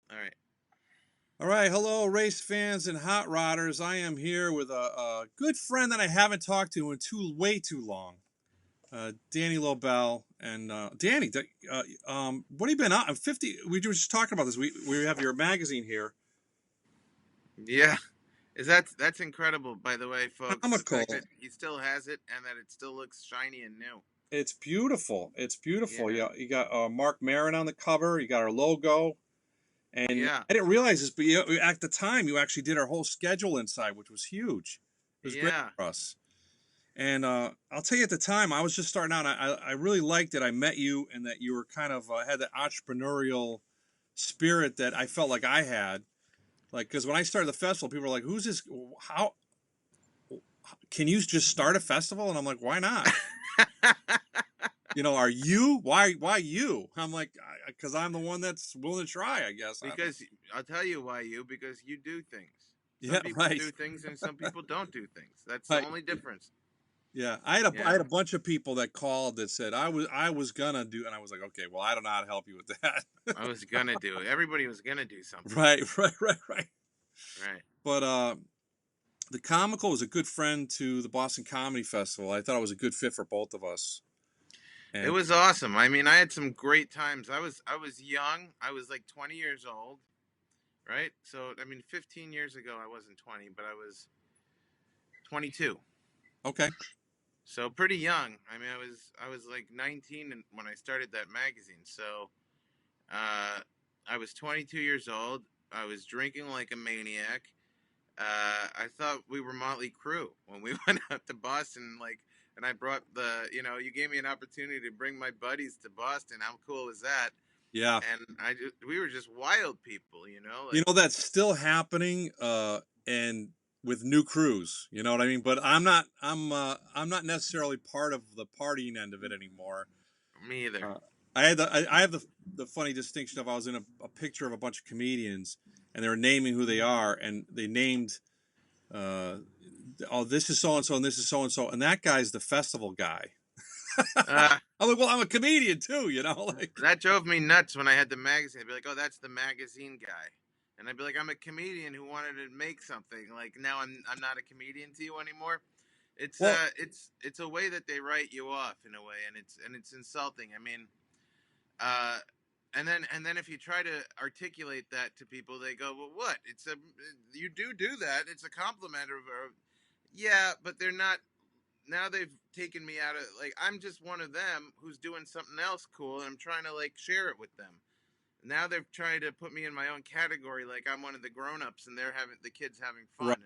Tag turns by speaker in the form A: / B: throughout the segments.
A: All right.
B: All right, hello, race fans and hot rodders. I am here with a good friend that I haven't talked to in way too long, Daniel Lobell. And Danny, what have you been on? 50. We were just talking about this. We have your magazine here,
A: Yeah. That's incredible, by the way, folks. The
B: Comical.
A: fact that he still has it and that it still looks shiny and new.
B: It's beautiful. It's beautiful.
A: Yeah.
B: You got Mark Maron on the cover. You got our logo. And
A: Yeah.
B: I didn't realize this, but at the time, you actually did our whole schedule inside, which was huge. It was great
A: Yeah.
B: for us. And I'll tell you, at the time, I was just starting out. I really liked it. I met you, and that you were kind of had that entrepreneurial spirit that I felt like I had. Like, because when I started the festival, people were like, "Who's this? How can you just start a festival?" And I'm like, "Why not? Are you? Why you?" I'm like, "Because I'm the one that's willing to try, I guess."
A: Because I'll tell you why because you do things. Some
B: Yeah,
A: people
B: right.
A: do things and some people don't do things. That's the
B: Right.
A: only difference.
B: Yeah, I had a bunch of people that called that said I was gonna do, and I was like, okay, well, I don't know how to help you with that.
A: I was gonna do it. Everybody was gonna do something.
B: Right.
A: Right.
B: But the Comical was a good friend to the Boston Comedy Festival. I thought it was a good fit for both of us.
A: It
B: And
A: was awesome. I mean, I had some great times. I was young. I was like 20 years old, right? So, I mean, 15 years ago I wasn't 20, but I was 22.
B: okay,
A: So pretty young. I mean, I was like 19 when I started that magazine. So, I was 22 years old. I was drinking like a maniac. I thought we were Motley Crue when we went out to Boston. And I brought you gave me an opportunity to bring my buddies to Boston. How cool was that?
B: yeah,
A: And we were just wild people,
B: that's still happening. And with new crews, you know what I mean. But I'm not necessarily part of the partying end of it anymore.
A: Me either.
B: Uh, I have the funny distinction of I was in a picture of a bunch of comedians and they were naming who they are, and they named uh, oh, this is so and so and this is so and so, and that guy's the festival guy.
A: Uh,
B: I'm like, well, I'm a comedian too, like.
A: that drove me nuts when I had the magazine. I'd be like, oh, that's the magazine guy. And I'd be like, I'm a comedian who wanted to make something. Like now I'm not a comedian to you anymore. It's
B: Well,
A: it's a way that they write you off in a way, and it's insulting. I mean, uh, and then if you try to articulate that to people, they go, well, what? You do that. It's a compliment or yeah, but they're not. Now they've taken me out of like I'm just one of them who's doing something else cool, and I'm trying to like share it with them. Now they're trying to put me in my own category, like I'm one of the grown-ups, and they're having the kids having
B: right.
A: fun,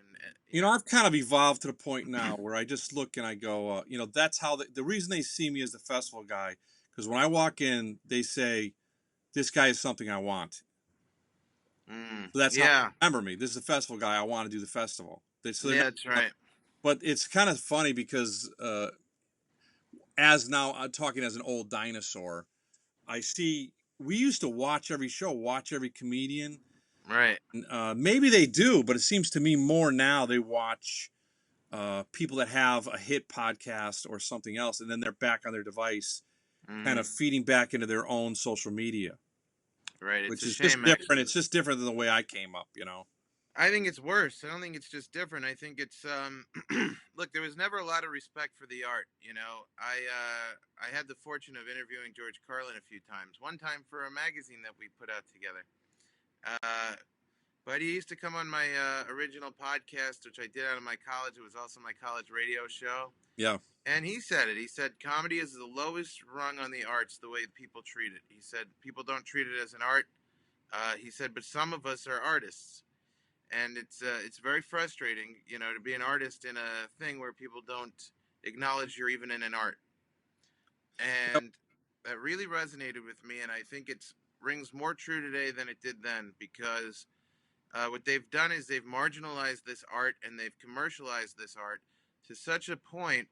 A: and
B: I've kind of evolved to the point now where I just look and I go, that's how the reason they see me as the festival guy, because when I walk in, they say, this guy is something I want. So that's how
A: yeah,
B: they remember me. This is the festival guy. I want to do the festival.
A: yeah, that's right.
B: But it's kind of funny because as now I'm talking as an old dinosaur, I see we used to watch every show, watch every comedian.
A: Right.
B: And, maybe they do, but it seems to me more now they watch people that have a hit podcast or something else, and then they're back on their device, kind of feeding back into their own social media.
A: Right. It's
B: Which
A: a
B: is just
A: shame.
B: different.
A: Actually.
B: It's just different than the way I came up.
A: I think it's worse. I don't think it's just different. I think it's look, there was never a lot of respect for the art, I had the fortune of interviewing George Carlin a few times. One time for a magazine that we put out together. But he used to come on my original podcast, which I did out of my college. It was also my college radio show.
B: Yeah.
A: And he said it. He said comedy is the lowest rung on the arts, the way people treat it. He said people don't treat it as an art. He said, but some of us are artists. And it's very frustrating, to be an artist in a thing where people don't acknowledge you're even in an art. And that really resonated with me, and I think it rings more true today than it did then, because what they've done is they've marginalized this art and they've commercialized this art to such a point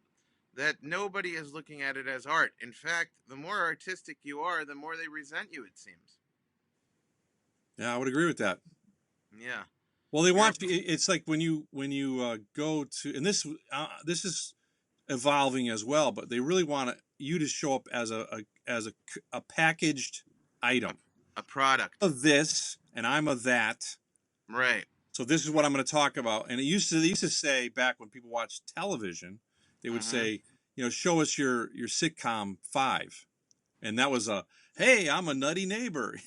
A: that nobody is looking at it as art. In fact, the more artistic you are, the more they resent you, it seems.
B: Yeah, I would agree with that.
A: Yeah.
B: Well, they
A: You're a
B: want you. It's like when you go to, and this is evolving as well, but they really want you to show up as a packaged
A: a,
B: item
A: a product.
B: of this, and I'm a that.
A: Right.
B: So this is what I'm going to talk about. And they used to say back when people watched television, they would
A: Mm-hmm.
B: say, show us your sitcom 5, and that was hey, I'm a nutty neighbor.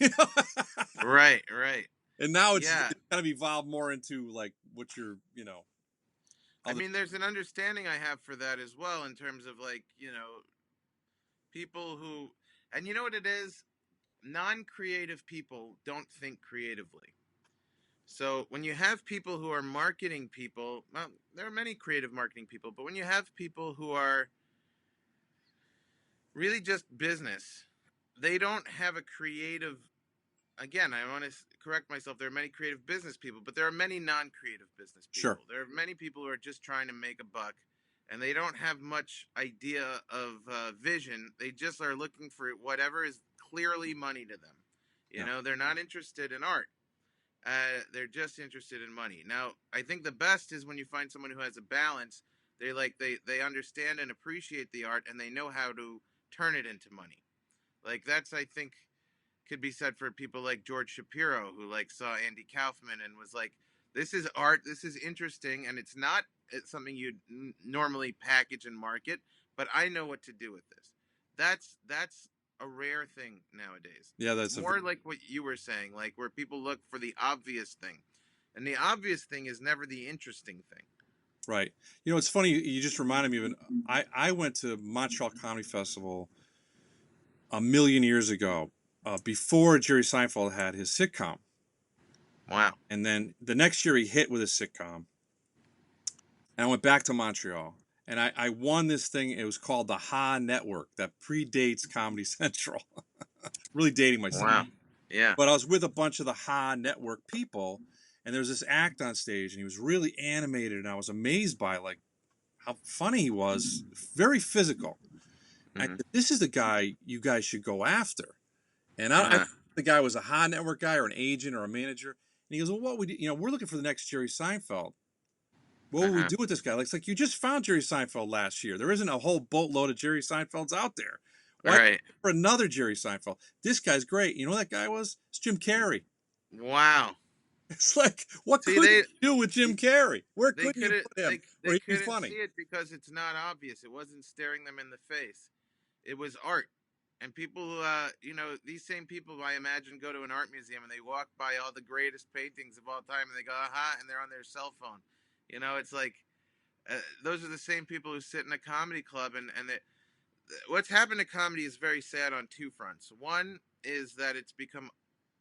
A: Right, right.
B: And now
A: Yeah.
B: it's kind of evolved more into like what
A: I
B: other.
A: mean, there's an understanding I have for that as well in terms of like, people who, and you know what it is? Non-creative people don't think creatively. So when you have people who are marketing people, well, there are many creative marketing people, but when you have people who are really just business, they don't have a creative. Again, I want to correct myself. There are many creative business people, but there are many non-creative business
B: Sure.
A: people. There are many people who are just trying to make a buck, and they don't have much idea of vision. They just are looking for whatever is clearly money to them.
B: Yeah.
A: They're not interested in art. They're just interested in money. Now, I think the best is when you find someone who has a balance. They understand and appreciate the art, and they know how to turn it into money. Like that's, I think, could be said for people like George Shapiro, who like saw Andy Kaufman and was like, "This is art. This is interesting, and it's something you'd normally package and market, but I know what to do with this." That's a rare thing nowadays.
B: Yeah,
A: It's
B: that's
A: more like what you were saying, like where people look for the obvious thing, and the obvious thing is never the interesting thing.
B: right. It's funny. You just reminded me of I went to Montreal Comedy Festival a million years ago, before Jerry Seinfeld had his sitcom,
A: Wow.
B: and then the next year he hit with his sitcom, and I went back to Montreal, and I won this thing. It was called the Ha Network that predates Comedy Central. Really dating myself.
A: Wow. Yeah.
B: But I was with a bunch of the Ha Network people, and there was this act on stage, and he was really animated, and I was amazed by like how funny he was, very physical. I
A: Mm-hmm.
B: said, "This is the guy you guys should go after." And I
A: Uh-huh.
B: the guy was a Ha Network guy or an agent or a manager, and he goes, "Well, what would we're looking for the next Jerry Seinfeld. What would we
A: Uh-huh.
B: do with this guy?" Like, it's like you just found Jerry Seinfeld last year. There isn't a whole boatload of Jerry Seinfelds out there.
A: All
B: Why
A: right.
B: for another Jerry Seinfeld? This guy's great. You know who that guy was? It's Jim Carrey.
A: Wow.
B: It's like, what
A: See,
B: could you do with Jim Carrey? Where
A: they
B: couldn't you
A: couldn't
B: put him
A: they
B: where he'd be
A: couldn't see
B: funny?
A: it because it's not obvious. It wasn't staring them in the face. It was art. And people, these same people, I imagine, go to an art museum and they walk by all the greatest paintings of all time and they go, aha, and they're on their cell phone. It's like those are the same people who sit in a comedy club. And what's happened to comedy is very sad on two fronts. One is that it's become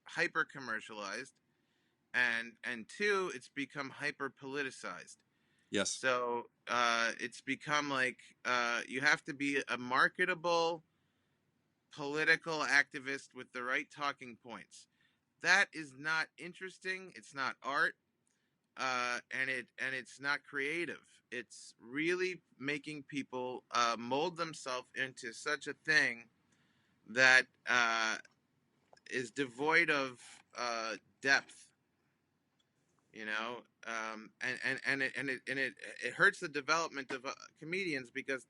A: hyper commercialized, and two, it's become hyper politicized.
B: Yes.
A: So it's become like you have to be a marketable political activist with the right talking points. That is not interesting. It's not art, and it's not creative. It's really making people mold themselves into such a thing that is devoid of depth. And it hurts the development of comedians because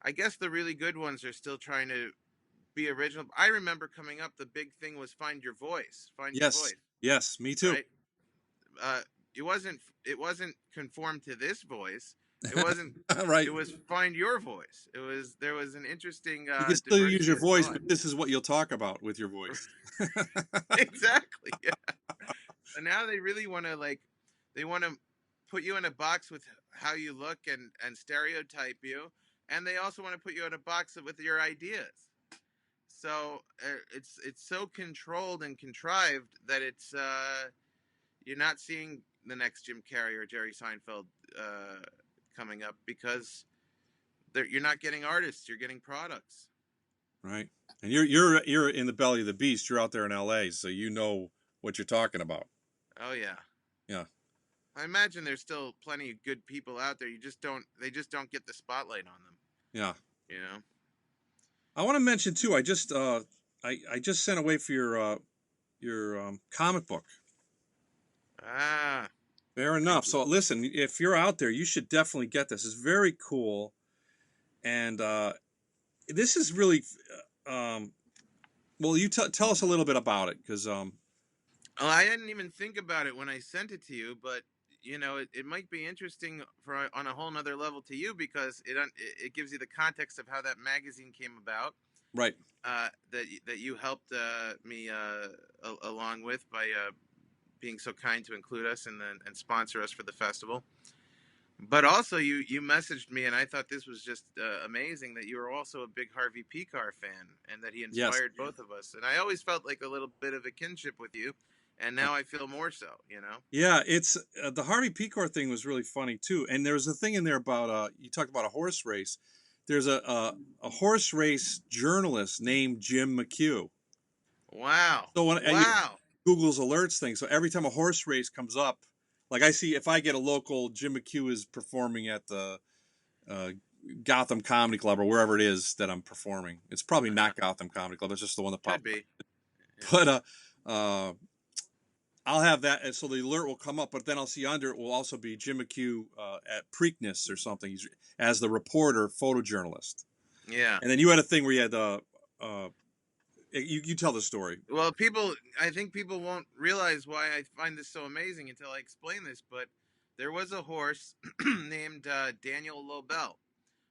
A: I guess the really good ones are still trying to be original. I remember coming up, the big thing was find your voice, find your
B: Yes.
A: voice,
B: Yes. Me too.
A: right? Uh, it wasn't conformed to this voice. It wasn't.
B: Right.
A: It was find your voice. There was an interesting
B: You can still use
A: diversity
B: your
A: of
B: voice,
A: thought.
B: but this is what you'll talk about with your voice.
A: Exactly. Yeah. So now they really want to they want to put you in a box with how you look and stereotype you, and they also want to put you in a box with your ideas. So it's so controlled and contrived that it's you're not seeing the next Jim Carrey or Jerry Seinfeld coming up because you're not getting artists, you're getting products.
B: Right. And you're in the belly of the beast. You're out there in LA, so you know what you're talking about.
A: Oh yeah.
B: Yeah.
A: I imagine there's still plenty of good people out there. They just don't get the spotlight on them.
B: Yeah.
A: You know.
B: I want to mention too. I just sent away for your comic book.
A: Ah,
B: Fair enough.
A: thank you.
B: So listen, if you're out there, you should definitely get this. It's very cool, and this is really. Um, well, you tell us a little bit about it, because
A: Well, I didn't even think about it when I sent it to you, but it might be interesting for on a whole nother level to you because it gives you the context of how that magazine came about.
B: right.
A: That you helped me along with by being so kind to include us and sponsor us for the festival. But also, you messaged me, and I thought this was just amazing that you were also a big Harvey Pekar fan, and that he
B: Yes.
A: inspired both of us. And I always felt like a little bit of a kinship with you, and now I feel more so.
B: Yeah, it's the Harvey Pekar thing was really funny too. And there was a thing in there about you talked about a horse race. There's a horse race journalist named Jim McHugh.
A: Wow,
B: So when
A: wow,
B: Google's alerts thing, so every time a horse race comes up, like I see if I get a local Jim McHugh is performing at the uh, Gotham Comedy Club or wherever it is that I'm performing. It's probably not Gotham Comedy Club. It's just the one that
A: could
B: popped.
A: be. Yeah.
B: But I'll have that, and so the alert will come up. But then I'll see under it will also be Jim McHugh at Preakness or something. He's as the reporter, photojournalist.
A: Yeah.
B: And then you had a thing where you had you tell the story.
A: Well, I think people won't realize why I find this so amazing until I explain this. But there was a horse named Daniel Lobell,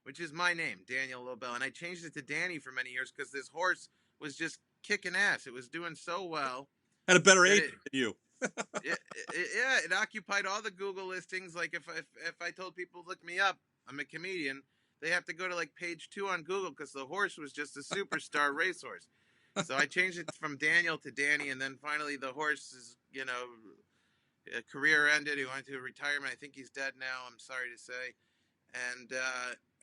A: which is my name, Daniel Lobell, and I changed it to Danny for many years because this horse was just kicking ass. It was doing so well.
B: Had a better
A: That
B: age than you.
A: yeah, it occupied all the Google listings. Like if I told people look me up, I'm a comedian. They have to go to like page 2 on Google because the horse was just a superstar racehorse. So I changed it from Daniel to Danny, and then finally the horse's career ended. He went to retirement. I think he's dead now. I'm sorry to say.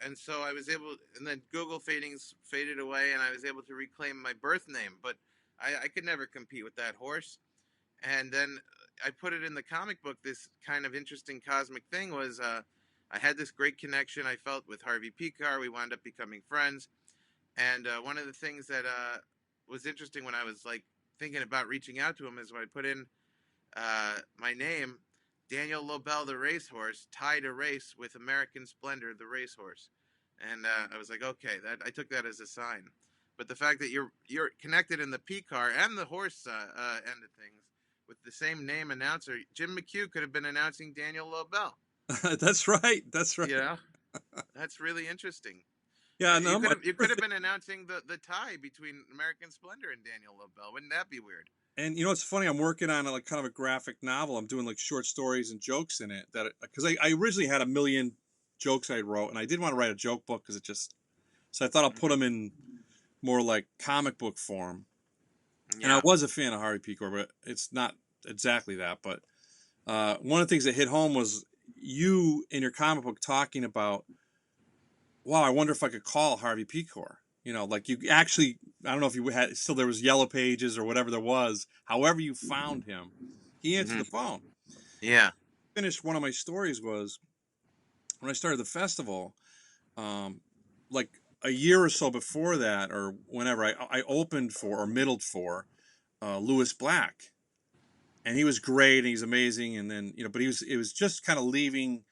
A: And so I was able, and then Google faded away, and I was able to reclaim my birth name. But I could never compete with that horse. And then I put it in the comic book. This kind of interesting cosmic thing was I had this great connection I felt with Harvey Pekar. We wound up becoming friends. And one of the things that was interesting when I was like thinking about reaching out to him is when I put in my name, Daniel Lobell, the racehorse, tied a race with American Splendor, the racehorse. And I was like, okay, that I took that as a sign. But the fact that you're connected in the Pekar and the horse end of things with the same name announcer, Jim McHugh could have been announcing Daniel Lobell.
B: That's right. That's right.
A: Yeah, that's really interesting.
B: Yeah, no,
A: you could have been announcing the tie between American Splendor and Daniel Lobell. Wouldn't that be weird?
B: and it's funny. I'm working on like kind of a graphic novel. I'm doing like short stories and jokes in it that because I originally had a million jokes I wrote, and I did want to write a joke book because it just so I thought I'll put them in more like comic book form. Yeah. And I was a fan of Harvey Pekar, but it's not exactly that. But one of the things that hit home was you in your comic book talking about, wow, I wonder if I could call Harvey Pekar. Like you actually, I don't know if you had still there was Yellow Pages or whatever there was. However you found him, he answered the phone.
A: Yeah.
B: Finished one of my stories was when I started the festival, like a year or so before that, or whenever I opened for or middled for Lewis Black, and he was great and he's amazing. And then but it was just kind of leaving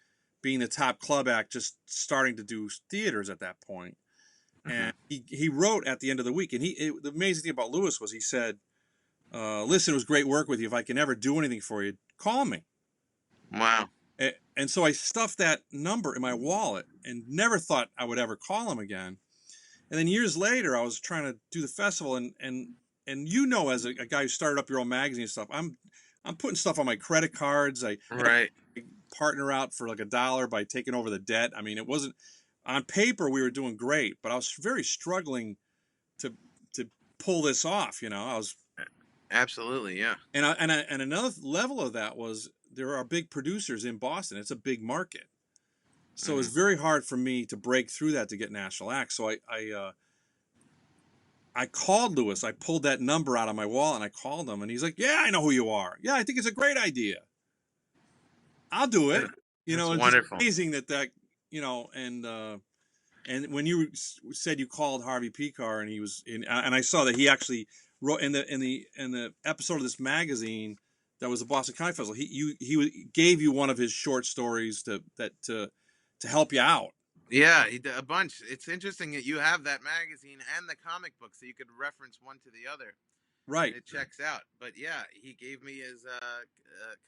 B: being the top club act, just starting to do theaters at that point. And he wrote at the end of the week, and the amazing thing about Lewis was he said, "Listen, it was great work with you. If I can ever do anything for you, call me."
A: Wow.
B: And so I stuffed that number in my wallet and never thought I would ever call him again. And then years later, I was trying to do the festival, and as a guy who started up your own magazine and stuff, I'm putting stuff on my credit cards. I partner out for like $1 by taking over the debt. I mean, it wasn't on paper we were doing great, but I was very struggling to pull this off. I was
A: absolutely, yeah.
B: And another level of that was there are big producers in Boston. It's a big market. So it was very hard for me to break through that to get national acts. So I called Lewis. I pulled that number out of my wallet and I called him, and he's like, "Yeah, I know who you are. Yeah, I think it's a great idea." I'll do it.
A: That's
B: It's just
A: wonderful.
B: amazing that and when you said you called Harvey Pekar and he was in, and I saw that he actually wrote in the episode of this magazine that was the Boston Comic Festival. Gave you one of his short stories to help you out.
A: Yeah, he did a bunch. It's interesting that you have that magazine and the comic book, so you could reference one to the other, and
B: Right.
A: it checks out. But yeah, he gave me his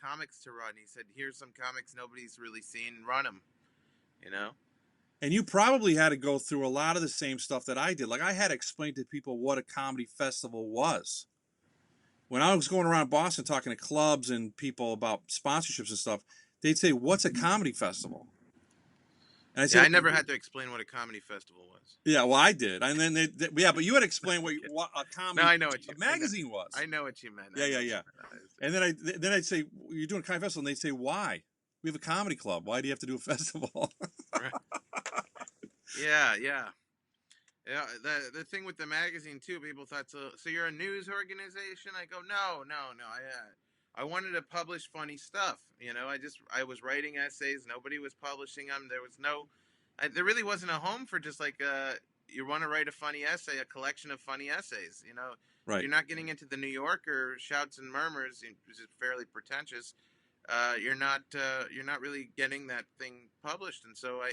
A: comics to run. He said, "Here's some comics nobody's really seen. Run them." You know.
B: And you probably had to go through a lot of the same stuff that I did. Like I had to explain to people what a comedy festival was. When I was going around Boston talking to clubs and people about sponsorships and stuff, they'd say, "What's a comedy festival?" And I
A: Yeah,
B: said,
A: I never had to explain what a comedy festival was.
B: "Yeah, well, I did." And then yeah, but you had to explain what a
A: No,
B: comedy
A: I know what you.
B: magazine was.
A: I know what you meant.
B: Yeah,
A: I know
B: yeah,
A: what you
B: yeah.
A: meant.
B: And then I'd say, "You're doing a comedy festival," and they'd say, "Why? We have a comedy club. Why do you have to do a festival?"
A: Right. Yeah, yeah. Yeah, the thing with the magazine too, people thought so. So you're a news organization? I go, no, no, no. I wanted to publish funny stuff. I was writing essays. Nobody was publishing them. There was there really wasn't a home for just like you want to write a funny essay, a collection of funny essays. If
B: Right.
A: you're not getting into the New Yorker shouts and murmurs, which is fairly pretentious, you're not really getting that thing published. And so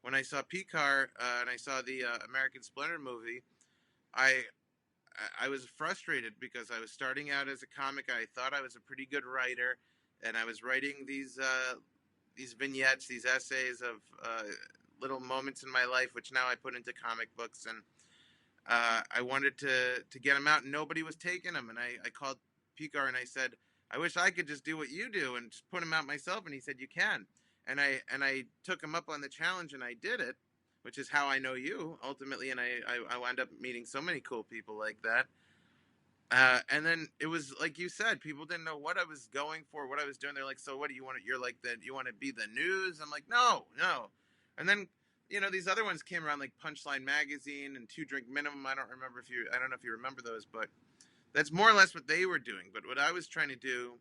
A: when I saw Pekar and I saw the American Splendor movie, I I was frustrated because I was starting out as a comic. I thought I was a pretty good writer, and I was writing these vignettes, these essays of little moments in my life, which now I put into comic books, and I wanted to get them out, and nobody was taking them. And I called Pekar and I said, I wish I could just do what you do and just put them out myself. And he said, you can. And I took him up on the challenge and I did it, which is how I know you ultimately. And I wound up meeting so many cool people like that. And then it was like you said, people didn't know what I was going for, what I was doing. They're like, so what do you want? You're like that. You want to be the news? I'm like, no, no. And then these other ones came around like Punchline Magazine and Two Drink Minimum. I don't know if you remember those, but that's more or less what they were doing. But what I was trying to do,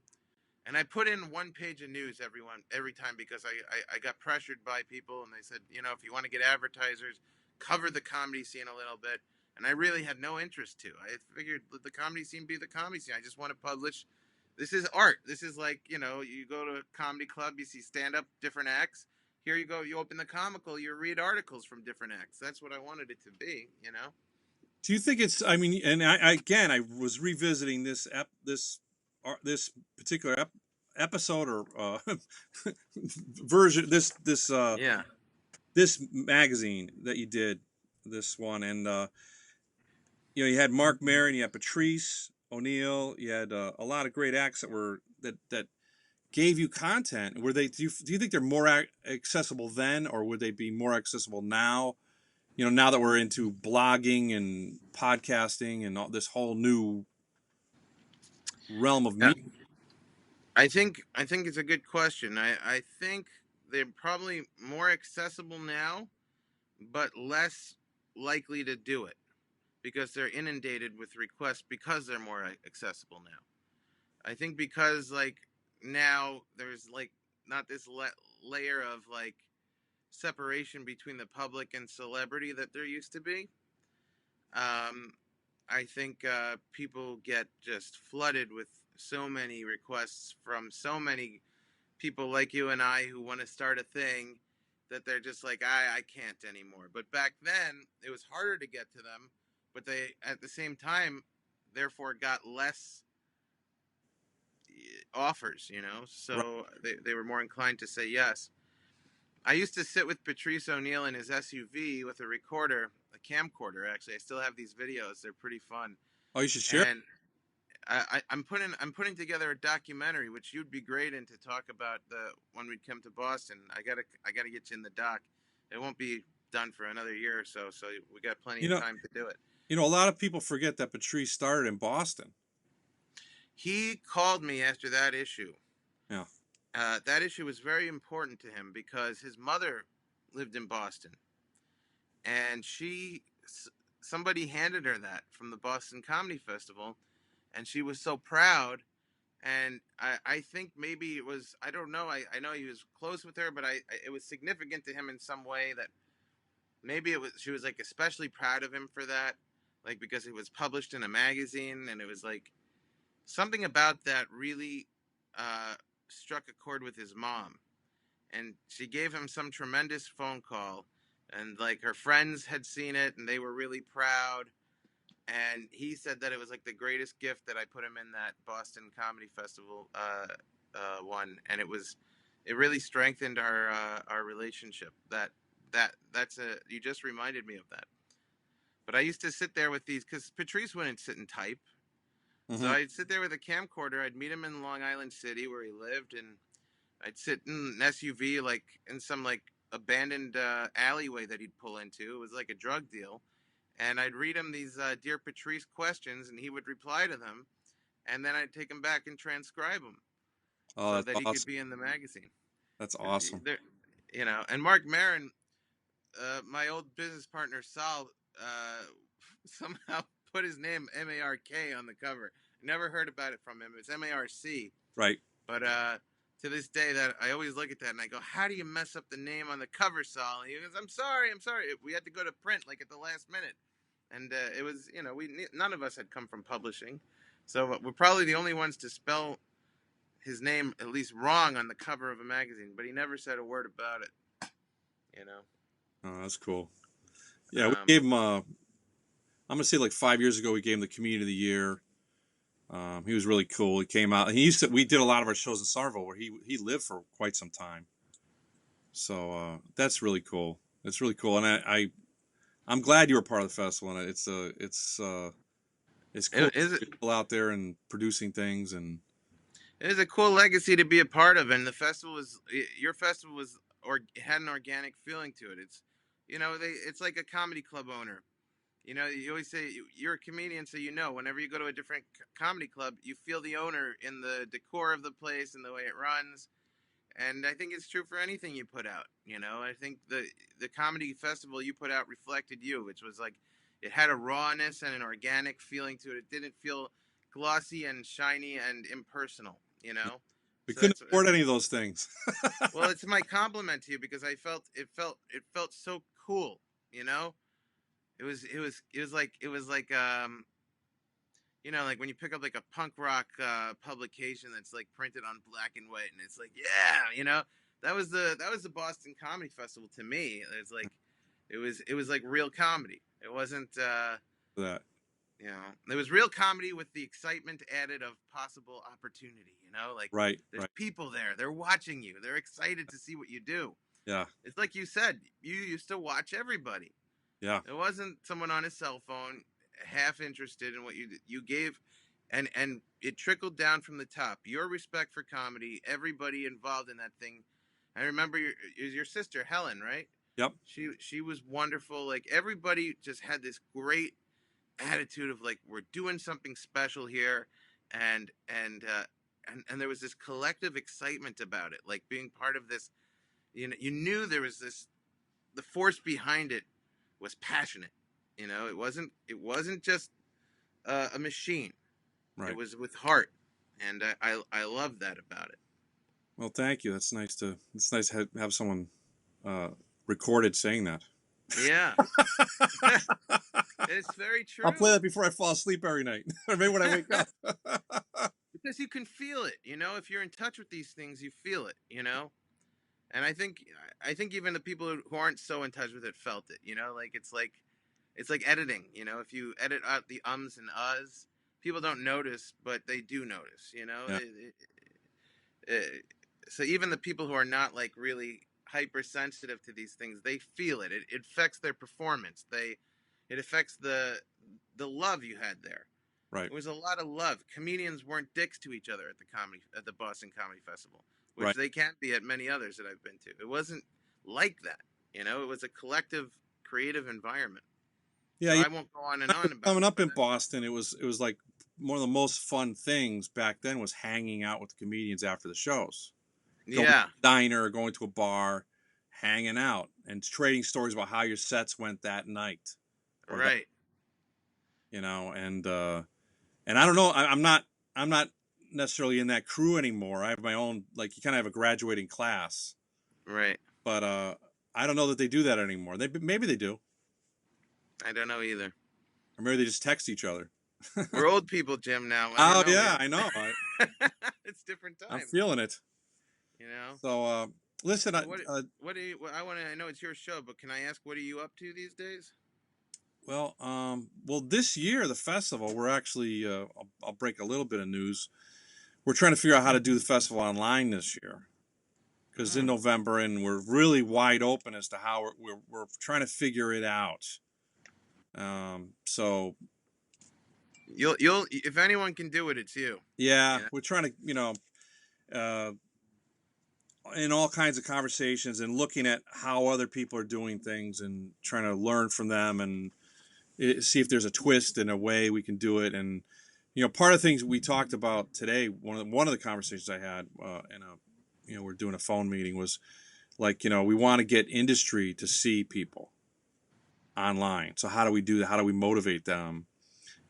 A: and I put in one page of news every time because I got pressured by people and they said, if you want to get advertisers, cover the comedy scene a little bit. And I really had no interest to. I figured let the comedy scene be the comedy scene. I just want to publish. This is art. This is like, you go to a comedy club, you see stand up, different acts. Here you go, you open the Comical, you read articles from different acts. That's what I wanted it to be.
B: Do you think it's? I mean, and I was revisiting this particular episode or version
A: Yeah.
B: this magazine that you did, this one, and you had Mark Maron, you had Patrice O'Neill, you had a lot of great acts that gave you content. Were they? Do you think they're more accessible then, or would they be more accessible now? Now that we're into blogging and podcasting and all this whole new realm of
A: Yeah.
B: media.
A: I think it's a good question. I think they're probably more accessible now, but less likely to do it because they're inundated with requests because they're more accessible now. I think because like now there's like not this layer of like separation between the public and celebrity that there used to be. I think people get just flooded with so many requests from so many people like you and I who want to start a thing that they're just like, I can't anymore. But back then, it was harder to get to them, but they, at the same time, therefore got less offers.
B: Right.
A: So they were more inclined to say yes. I used to sit with Patrice O'Neill in his SUV with a recorder, a camcorder, actually. I still have these videos. They're pretty fun.
B: Oh, you should share.
A: And I'm putting together a documentary, which you'd be great in to talk about the when we'd come to Boston. I gotta get you in the doc. It won't be done for another year or so, so we got plenty
B: You
A: of
B: know,
A: time to do it.
B: a lot of people forget that Patrice started in Boston.
A: He called me after that issue.
B: Yeah.
A: That issue was very important to him because his mother lived in Boston, and somebody handed her that from the Boston Comedy Festival, and she was so proud. and I think maybe it was, I don't know, I know he was close with her, but it was significant to him in some way that maybe it was, she was like especially proud of him for that, like because it was published in a magazine, and it was like something about that really uh, struck a chord with his mom, and she gave him some tremendous phone call, and like her friends had seen it and they were really proud, and he said that it was like the greatest gift that I put him in that Boston Comedy Festival one, and it really strengthened our relationship. That's a, you just reminded me of that. But I used to sit there with these because Patrice wouldn't sit and type, so
B: Hmm.
A: I'd sit there with a camcorder. I'd meet him in Long Island City where he lived, and I'd sit in an SUV like in some like abandoned alleyway that he'd pull into. It was like a drug deal, and I'd read him these Dear Patrice questions, and he would reply to them, and then I'd take them back and transcribe them
B: Oh,
A: so
B: that's
A: that he could
B: awesome.
A: be in the magazine.
B: That's
A: Because
B: awesome.
A: and Mark Maron, my old business partner Sal, somehow put his name Mark on the cover. Never heard about it from him. It's Marc,
B: Right.
A: but to this day, that I always look at that and I go, "How do you mess up the name on the cover, Sal?" And he goes, "I'm sorry, I'm sorry. We had to go to print like at the last minute." And it was, we none of us had come from publishing, so we're probably the only ones to spell his name at least wrong on the cover of a magazine. But he never said a word about it, you know.
B: Oh, that's cool. Yeah, we
A: Um,
B: gave him. I'm gonna say like 5 years ago, we gave him the Community of the Year. He was really cool. He came out. He used to. We did a lot of our shows in Somerville, where he lived for quite some time. So that's really cool. It's really cool, and I'm glad you were part of the festival. And it's cool
A: it
B: to
A: is
B: see people out there and producing things. And
A: it is a cool legacy to be a part of, and the festival was your festival was, or had an organic feeling to it. It's, it's like a comedy club owner. You always say you're a comedian, so whenever you go to a different comedy club, you feel the owner in the decor of the place and the way it runs. And I think it's true for anything you put out. I think the comedy festival you put out reflected you, which was like it had a rawness and an organic feeling to it. It didn't feel glossy and shiny and impersonal.
B: we
A: So
B: couldn't
A: that's
B: afford any of those things.
A: well, it's my compliment to you because I felt it felt so cool. You know, it was like like when you pick up like a punk rock publication that's like printed on black and white, and it's like, yeah, that was the Boston Comedy Festival to me. It's like it was like real comedy. It wasn't
B: That
A: it was real comedy with the excitement added of possible opportunity. Like
B: right,
A: there's
B: right,
A: people there, they're watching you, they're excited to see what you do.
B: yeah,
A: It's like you said, you used to watch everybody.
B: yeah,
A: It wasn't someone on his cell phone half interested in what you gave, and it trickled down from the top. Your respect for comedy, everybody involved in that thing. I remember your sister Helen, right?
B: yep.
A: She was wonderful. Like everybody just had this great attitude of like we're doing something special here, and there was this collective excitement about it, like being part of this. You knew there was this, the force behind it was passionate. It wasn't just a machine. It
B: Right.
A: was with heart, and I love that about it.
B: Well, thank you. That's nice to. It's nice to have someone uh, recorded saying that.
A: Yeah, it's very
B: I'll play
A: true
B: that before I fall asleep every night, or maybe when I wake up.
A: because you can feel it. If you're in touch with these things, you feel it. And I think even the people who aren't so in touch with it felt it. Like it's like editing. If you edit out the ums and uhs, people don't notice, but they do notice.
B: Yeah.
A: So even the people who are not like really hypersensitive to these things, they feel it. It affects their performance. It affects the love you had there.
B: Right.
A: It was a lot of love. Comedians weren't dicks to each other at the Boston Comedy Festival, which
B: Right.
A: they can't be at many others that I've been to. It wasn't like that. It was a collective, creative environment.
B: Yeah.
A: So
B: You
A: I won't go on and on about
B: coming
A: it,
B: up
A: but
B: in Boston, it was like one of the most fun things back then was hanging out with the comedians after the shows, going to
A: yeah,
B: a diner, going to a bar, hanging out, and trading stories about how your sets went that night, or
A: right.
B: and I don't know. I'm not necessarily in that crew anymore. I have my own, like, you kind of have a graduating class,
A: Right.
B: but I don't know that they do that anymore. Maybe they do,
A: I don't know either.
B: or maybe they just text each other.
A: We're old people, Jim. Now I don't
B: Oh
A: know,
B: yeah,
A: man.
B: I know.
A: It's different
B: I'm
A: times,
B: feeling it.
A: you know.
B: So listen,
A: So what do you? I want to. I know it's your show, but can I ask what are you up to these days?
B: well, this year the festival, we're actually I'll break a little bit of news. We're trying to figure out how to do the festival online this year because in
A: Hmm.
B: November, and we're really wide open as to how we're trying to figure it out. So
A: You'll if anyone can do it, it's you.
B: yeah,
A: Yeah.
B: we're trying to, uh, in all kinds of conversations and looking at how other people are doing things and trying to learn from them and see if there's a twist in a way we can do it. And part of the things we talked about today, one of the conversations I had in a, we're doing a phone meeting, was like, we want to get industry to see people online. So how do we do that? How do we motivate them?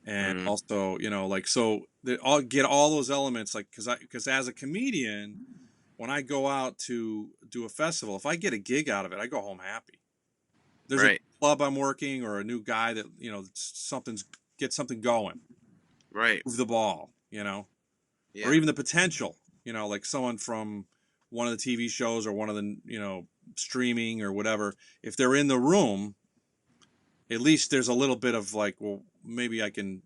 B: And
A: Mm.
B: also, like, so that all get all those elements, like, because as a comedian, when I go out to do a festival, if I get a gig out of it, I go home happy. There's a
A: Right.
B: club I'm working, or a new guy that, get something going,
A: Right.
B: move the ball, or
A: Yeah.
B: even the potential, like someone from one of the TV shows or one of the, streaming or whatever. If they're in the room, at least there's a little bit of like, well, maybe I can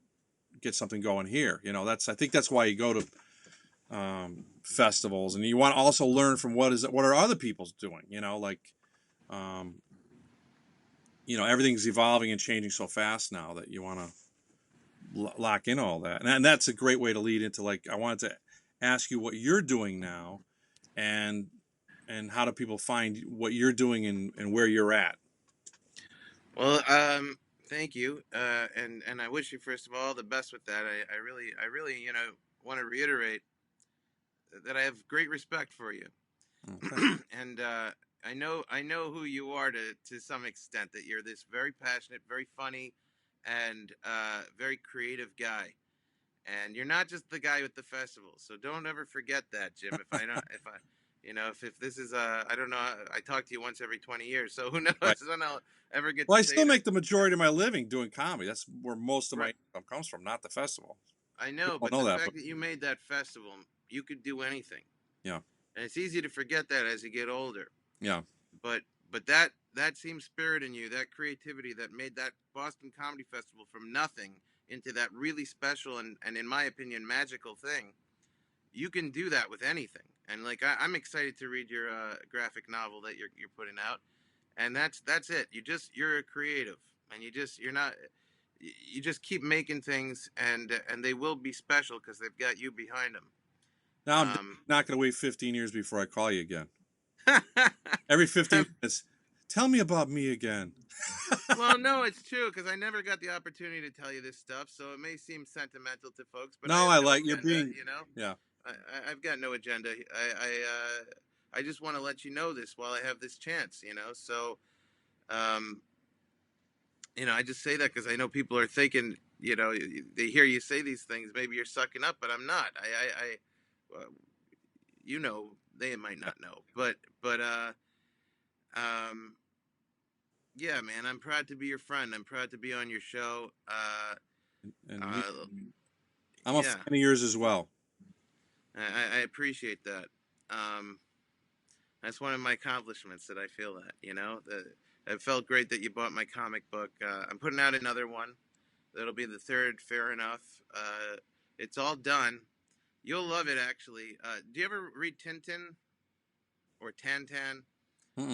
B: get something going here. I think that's why you go to festivals, and you want to also learn from what are other people's doing. Like, um, everything's evolving and changing so fast now that you want to lock in all that, and that's a great way to lead into, like, I wanted to ask you what you're doing now, and how do people find what you're doing, and where you're at.
A: Well, thank you, and I wish you first of all the best with that. I really, want to reiterate that I have great respect for you,
B: Okay.
A: and I know who you are to some extent. That you're this very passionate, very funny, and very creative guy. And you're not just the guy with the festival. So don't ever forget that, Jim. If this is I don't know. I talk to you once every 20 years, so who knows
B: Right.
A: when I'll ever get
B: Well,
A: to
B: I
A: say
B: still
A: that.
B: make the majority of my living doing comedy. That's where most of my
A: Right.
B: income comes from, not the festival.
A: I know,
B: People
A: but
B: don't
A: the
B: know that,
A: fact
B: but
A: that you made that festival, you could do anything,
B: yeah,
A: and it's easy to forget that as you get older.
B: yeah.
A: But that same spirit in you, that creativity that made that Boston Comedy Festival from nothing into that really special and in my opinion magical thing, you can do that with anything. And like I'm excited to read your graphic novel that you're putting out, and that's it. You're a creative, and you're not. You just keep making things, and they will be special because they've got you behind them.
B: Now I'm
A: Um,
B: not going to wait 15 years before I call you again. Every 15 minutes, tell me about me again.
A: well, no, it's true because I never got the opportunity to tell you this stuff, so it may seem sentimental to folks, but I
B: No,
A: have
B: I
A: no
B: like you're
A: agenda.
B: being, yeah.
A: I've got no agenda. I just want to let you know this while I have this chance. So um, I just say that because I know people are thinking. They hear you say these things. Maybe you're sucking up, but I'm not. They might not know, but um, yeah, man, I'm proud to be your friend. I'm proud to be on your show.
B: And me,
A: Uh,
B: I'm a
A: yeah,
B: fan of yours as well.
A: I appreciate that. Um, that's one of my accomplishments that I feel that, it felt great that you bought my comic book. I'm putting out another one. That'll be the third, fair enough. It's all done. You'll love it, actually. Do you ever read Tintin or Tantan?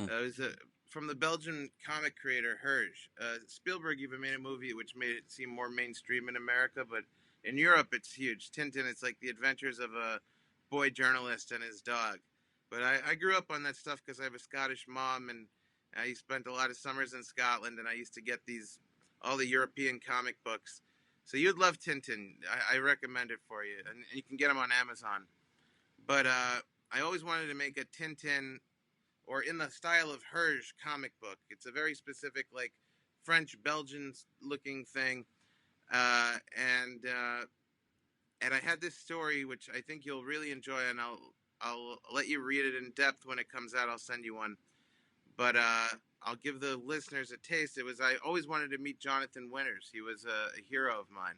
A: It was from the Belgian comic creator Herge. Spielberg even made a movie which made it seem more mainstream in America, but in Europe it's huge. Tintin, it's like the adventures of a boy journalist and his dog. But I grew up on that stuff because I have a Scottish mom, and I spent a lot of summers in Scotland, and I used to get all the European comic books. So you'd love Tintin. I recommend it for you, and you can get them on Amazon. But I always wanted to make a Tintin or in the style of Herge comic book. It's a very specific, like French Belgian looking thing, and and I had this story which I think you'll really enjoy, and I'll let you read it in depth when it comes out. I'll send you one, but I'll give the listeners a taste. It was I always wanted to meet Jonathan Winters. He was a hero of mine,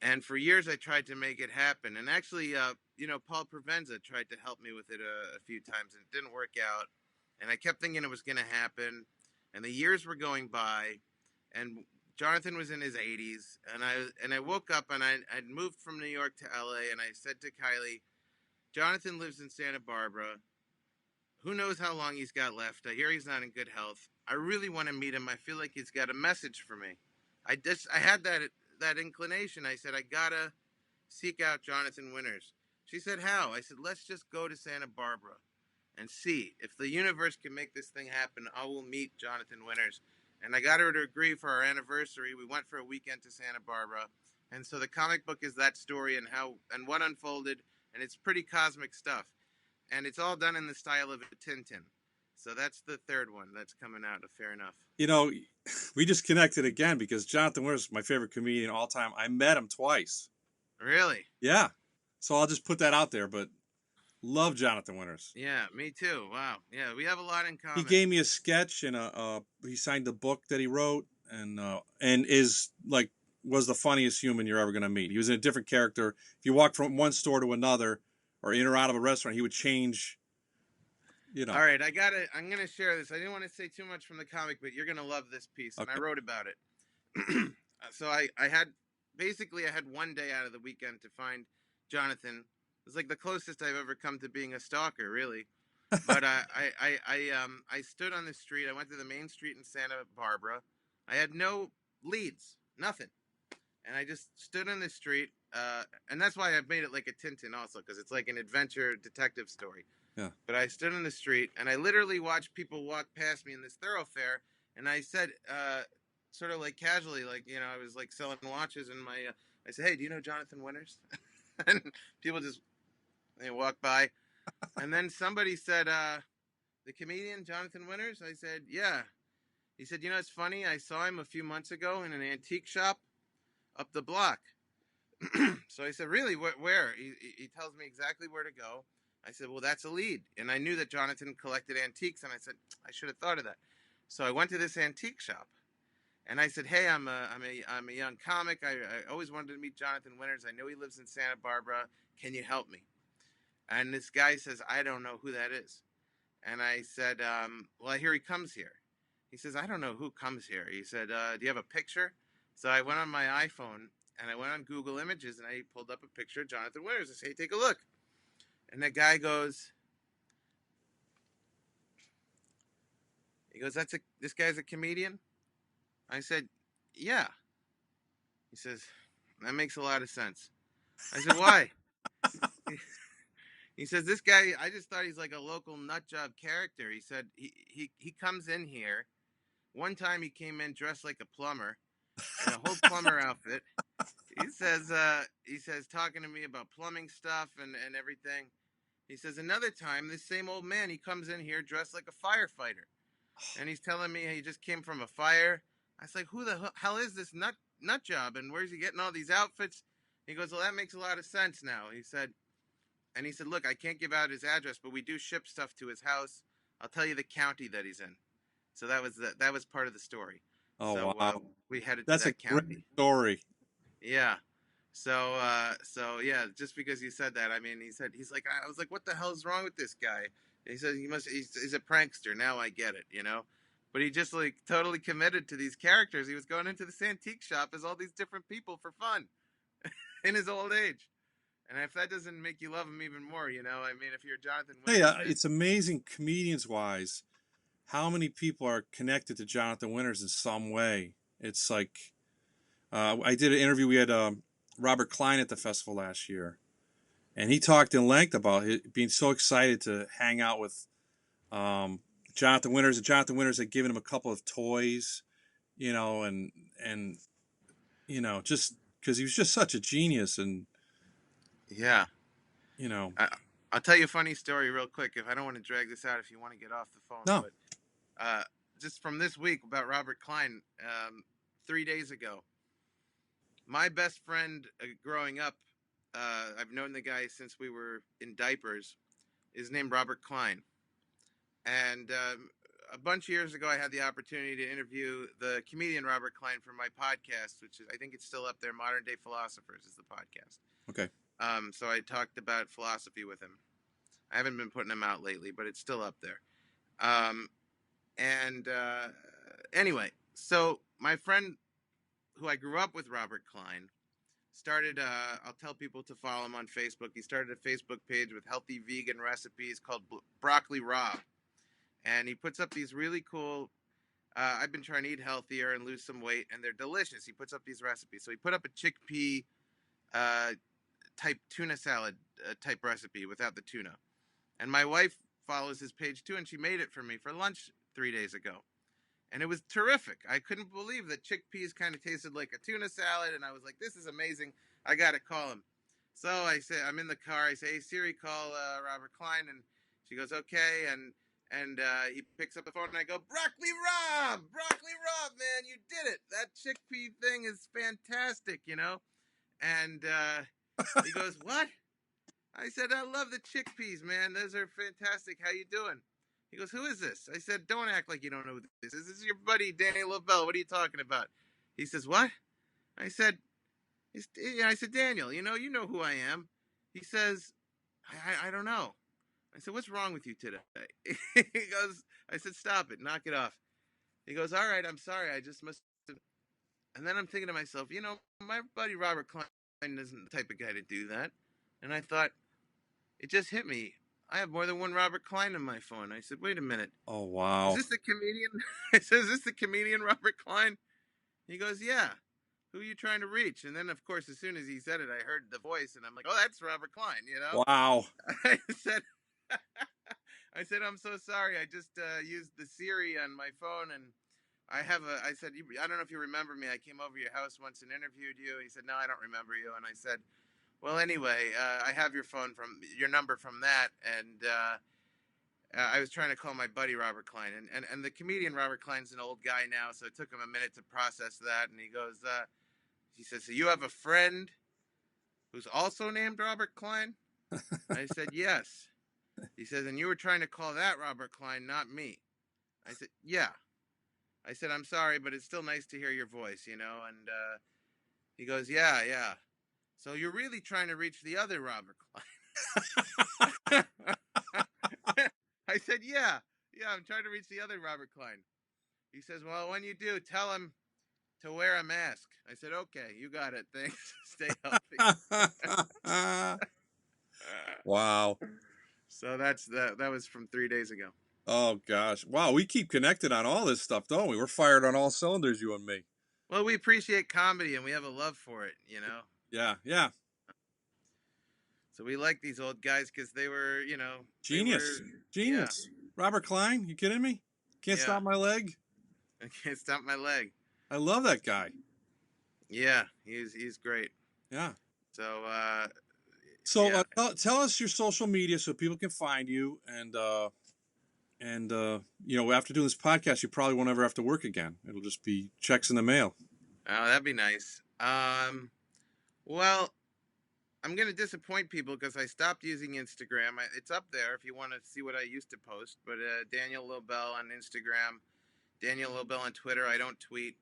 A: and for years I tried to make it happen. And actually, Paul Provenza tried to help me with it a few times, and it didn't work out. And I kept thinking it was going to happen, and the years were going by, and Jonathan was in his 80s, and I woke up and I'd moved from New York to LA, and I said to Kylie, Jonathan lives in Santa Barbara. Who knows how long he's got left? I hear he's not in good health. I really want to meet him. I feel like he's got a message for me. I had that inclination. I said I gotta seek out Jonathan Winters. She said, how? I said, let's just go to Santa Barbara and see if the universe can make this thing happen. I will meet Jonathan Winters. And I got her to agree for our anniversary. We went for a weekend to Santa Barbara. And so the comic book is that story and what unfolded, and it's pretty cosmic stuff. And it's all done in the style of a Tintin. So that's the third one that's coming out of Fair Enough.
B: We just connected again because Jonathan Winters is my favorite comedian of all time. I met him twice.
A: Really?
B: Yeah. So I'll just put that out there, but love Jonathan Winters.
A: Yeah, me too. Wow. Yeah, we have a lot in common.
B: He gave me a sketch and he signed the book that he wrote and is like was the funniest human you're ever going to meet. He was in a different character. If you walk from one store to another or in or out of a restaurant, he would change.
A: All right, I'm gonna share this. I didn't want to say too much from the comic, but you're gonna love this piece, and I wrote about it. So I had 1 day out of the weekend to find Jonathan. It was like the closest I've ever come to being a stalker, really. But I stood on the street. I went to the main street in Santa Barbara. I had no leads, nothing, and I just stood on the street. And that's why I've made it like a Tintin also, because it's like an adventure detective story.
B: Yeah.
A: But I stood on the street and I literally watched people walk past me in this thoroughfare, and I said, sort of like casually, like I was like selling watches, and I said, hey, do you know Jonathan Winters? And people just walk by, and then somebody said, the comedian Jonathan Winters. I said, yeah. He said, it's funny. I saw him a few months ago in an antique shop up the block. So I said, really? Where? He tells me exactly where to go. I said, well, that's a lead. And I knew that Jonathan collected antiques, and I said, I should have thought of that. So I went to this antique shop, and I said, hey, I'm a young comic. I always wanted to meet Jonathan Winters. I know he lives in Santa Barbara. Can you help me? And this guy says, I don't know who that is. And I said, well, I hear he comes here. He says, I don't know who comes here. He said, do you have a picture? So I went on my iPhone, and I went on Google Images, and I pulled up a picture of Jonathan Winters. I said, hey, take a look. And the guy goes, this guy's a comedian? I said, yeah. He says, that makes a lot of sense. I said, why? He says, this guy, I just thought he's like a local nut job character. He said, he comes in here. One time he came in dressed like a plumber in a whole plumber outfit. He says, talking to me about plumbing stuff and everything. He says, another time, this same old man, he comes in here dressed like a firefighter. And he's telling me he just came from a fire. I was like, who the hell is this nut job? And where's he getting all these outfits? He goes, well, that makes a lot of sense now. He said, look, I can't give out his address, but we do ship stuff to his house. I'll tell you the county that he's in. So that was part of the story.
B: Oh,
A: so,
B: wow.
A: We headed
B: That's
A: to that county.
B: Great story.
A: Yeah. So yeah, just because he said that, I mean, he's like, I was like, what the hell's wrong with this guy? And he said he's a prankster. Now I get it, But he just like totally committed to these characters. He was going into this antique shop as all these different people for fun in his old age. And if that doesn't make you love him even more, I mean, if you're Jonathan Winters,
B: Hey, it's amazing comedians-wise how many people are connected to Jonathan Winters in some way. It's like I did an interview. We had Robert Klein at the festival last year, and he talked in length about being so excited to hang out with Jonathan Winters. And Jonathan Winters had given him a couple of toys, and just because he was just such a genius, and
A: yeah, I'll tell you a funny story real quick. If I don't want to drag this out, if you want to get off the phone,
B: no.
A: But just from this week about Robert Klein, 3 days ago, my best friend growing up, I've known the guy since we were in diapers, is named Robert Klein. And a bunch of years ago, I had the opportunity to interview the comedian Robert Klein for my podcast, which is, I think it's still up there. Modern Day Philosophers is the podcast.
B: Okay.
A: So I talked about philosophy with him. I haven't been putting them out lately, but it's still up there. And anyway, so my friend who I grew up with, Robert Klein, started, I'll tell people to follow him on Facebook. He started a Facebook page with healthy vegan recipes called Broccoli Rob. And he puts up these really cool, I've been trying to eat healthier and lose some weight, and they're delicious. He puts up these recipes. So he put up a chickpea type tuna salad type recipe without the tuna. And my wife follows his page too, and she made it for me for lunch 3 days ago. And it was terrific. I couldn't believe that chickpeas kind of tasted like a tuna salad, and I was like, this is amazing. I got to call him. So I say, I'm in the car. I say, hey, Siri, call Robert Klein. And she goes, okay. And he picks up the phone, and I go, Broccoli Rob, man, you did it. That chickpea thing is fantastic, you know? And he goes, what? I said, I love the chickpeas, man. Those are fantastic. How you doing? He goes, who is this? I said, don't act like you don't know who this is. This is your buddy, Daniel Lobell. What are you talking about? He says, what? I said, Daniel, you know who I am. He says, I don't know. I said, what's wrong with you today? He goes, I said, stop it. Knock it off. He goes, all right, I'm sorry. I just must have. And then I'm thinking to myself, my buddy Robert Klein isn't the type of guy to do that. And I thought, it just hit me. I have more than one Robert Klein on my phone. I said, wait a minute.
B: Oh, wow.
A: Is this the comedian? I said, is this the comedian Robert Klein? He goes, yeah. Who are you trying to reach? And then, of course, as soon as he said it, I heard the voice, and I'm like, oh, that's Robert Klein, you know?
B: Wow.
A: I said, I'm so sorry. I just used the Siri on my phone, and I said, I don't know if you remember me. I came over to your house once and interviewed you. He said, no, I don't remember you. And I said, well, anyway, I have your number from that, and I was trying to call my buddy Robert Klein, and the comedian Robert Klein's an old guy now, so it took him a minute to process that, and he says, so you have a friend who's also named Robert Klein? I said, yes. He says, and you were trying to call that Robert Klein, not me. I said, yeah. I said, I'm sorry, but it's still nice to hear your voice, and he goes, yeah. So you're really trying to reach the other Robert Klein? I said, yeah, I'm trying to reach the other Robert Klein. He says, well, when you do, tell him to wear a mask. I said, okay, you got it. Thanks. Stay healthy.
B: Wow.
A: So that was from 3 days ago.
B: Oh, gosh. Wow, we keep connected on all this stuff, don't we? We're fired on all cylinders, you and me.
A: Well, we appreciate comedy, and we have a love for it,
B: Yeah.
A: So we like these old guys because they were,
B: Genius.
A: Yeah.
B: Robert Klein, you kidding me? Can't stop my leg.
A: I can't stop my leg.
B: I love that guy.
A: Yeah, he's great.
B: Yeah.
A: So
B: tell us your social media so people can find you, and after doing this podcast, you probably won't ever have to work again. It'll just be checks in the mail.
A: Oh, that'd be nice. Well, I'm going to disappoint people because I stopped using Instagram. It's up there if you want to see what I used to post. But Daniel Lobell on Instagram, Daniel Lobell on Twitter. I don't tweet,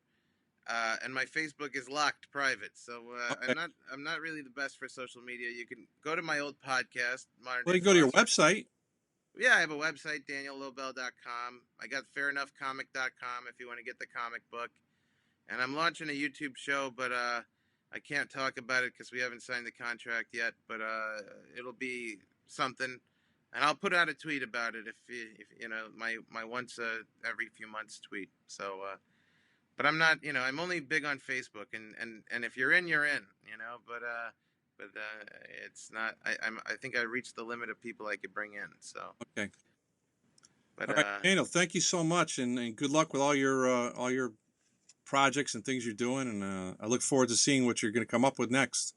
A: and my Facebook is locked private. So
B: Okay.
A: I'm not really the best for social media. You can go to my old podcast, Modern
B: Well,
A: Day
B: you can go to your
A: Philosophers.
B: website.
A: Yeah, I have a website, daniellobell.com. I got fairenoughcomic.com if you want to get the comic book. And I'm launching a YouTube show, but I can't talk about it because we haven't signed the contract yet. But it'll be something, and I'll put out a tweet about it if my once every few months tweet. So, but I'm not, I'm only big on Facebook, and if you're in, you're in, But it's not. I think I reached the limit of people I could bring in. So
B: Okay.
A: But
B: all right, Daniel, thank you so much, and good luck with all your projects and things you're doing. And I look forward to seeing what you're going to come up with next.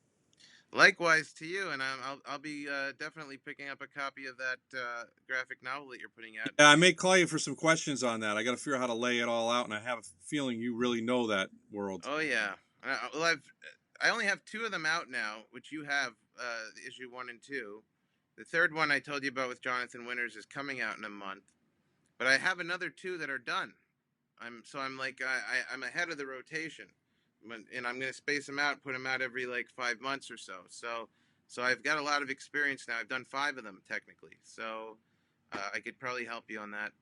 A: Likewise to you, and I'll be definitely picking up a copy of that graphic novel that you're putting out.
B: Yeah, I may call you for some questions on that. I got to figure out how to lay it all out, and I have a feeling you really know that world.
A: Oh yeah. Well, I only have 2 of them out now, which you have, issue 1 and 2. The third one I told you about with Jonathan Winters is coming out in a month, but I have another 2 that are done. I'm like I'm ahead of the rotation, and I'm going to space them out, put them out every like 5 months or so. So I've got a lot of experience now. I've done 5 of them technically, so I could probably help you on that.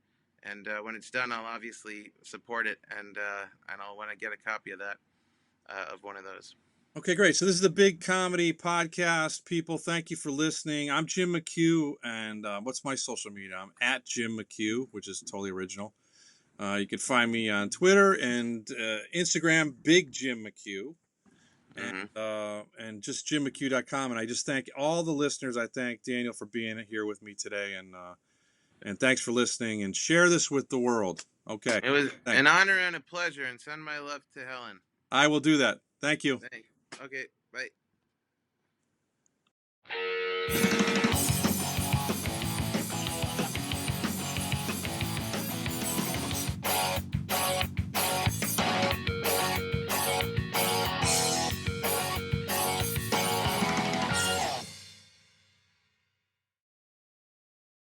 A: And when it's done, I'll obviously support it, and I'll want to get a copy of that, of one of those.
B: Okay, great. So this is the Big Comedy Podcast. People, thank you for listening. I'm Jim McHugh, and what's my social media? I'm at Jim McHugh, which is totally original. You can find me on Twitter and Instagram, Big Jim McHugh, and just jimmchugh.com. And I just thank all the listeners. I thank Daniel for being here with me today, and thanks for listening. And share this with the world. Okay.
A: It was an honor and a pleasure. And send my love to Helen.
B: I will do that. Thank you.
A: Thanks. Okay. Bye.